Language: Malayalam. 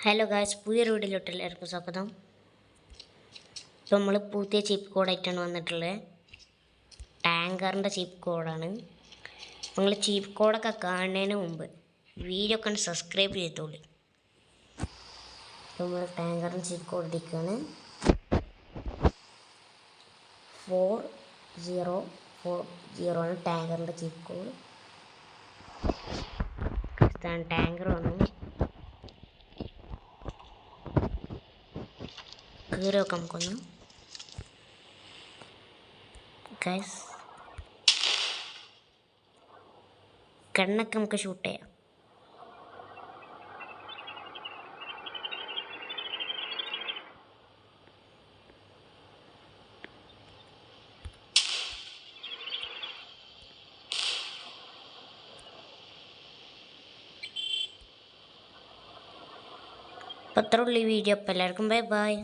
ഹലോ ഗായ്സ്, പുതിയൊരു വീഡിയോയിലോട്ട് എല്ലാവർക്കും സ്വാഗതം. ഇപ്പോൾ നമ്മൾ പുതിയ ചീപ്പ് കോഡായിട്ടാണ് വന്നിട്ടുള്ളത്. ടാങ്കറിൻ്റെ ചീപ്പ് കോഡാണ്. നിങ്ങൾ ചീപ്പ് കോഡൊക്കെ കാണുന്നതിന് മുമ്പ് വീഡിയോ ഒക്കെ സബ്സ്ക്രൈബ് ചെയ്തോളൂ. നമ്മൾ ടാങ്കറിൻ്റെ ചീപ്പ് കോഡ് ഇരിക്കുകയാണ് 4040 ആണ് ടാങ്കറിൻ്റെ ചീപ്പ് കോഡ്. ടാങ്കർ വന്നു കയറി വെക്കാം നമുക്കൊന്ന്. ഗൈസ്, കണ്ണൊക്കെ നമുക്ക് ഷൂട്ട് ചെയ്യാം. അപ്പോൾ അത്രേ ഉള്ളൂ ഈ വീഡിയോ. അപ്പോൾ എല്ലാവർക്കും ബൈ ബൈ.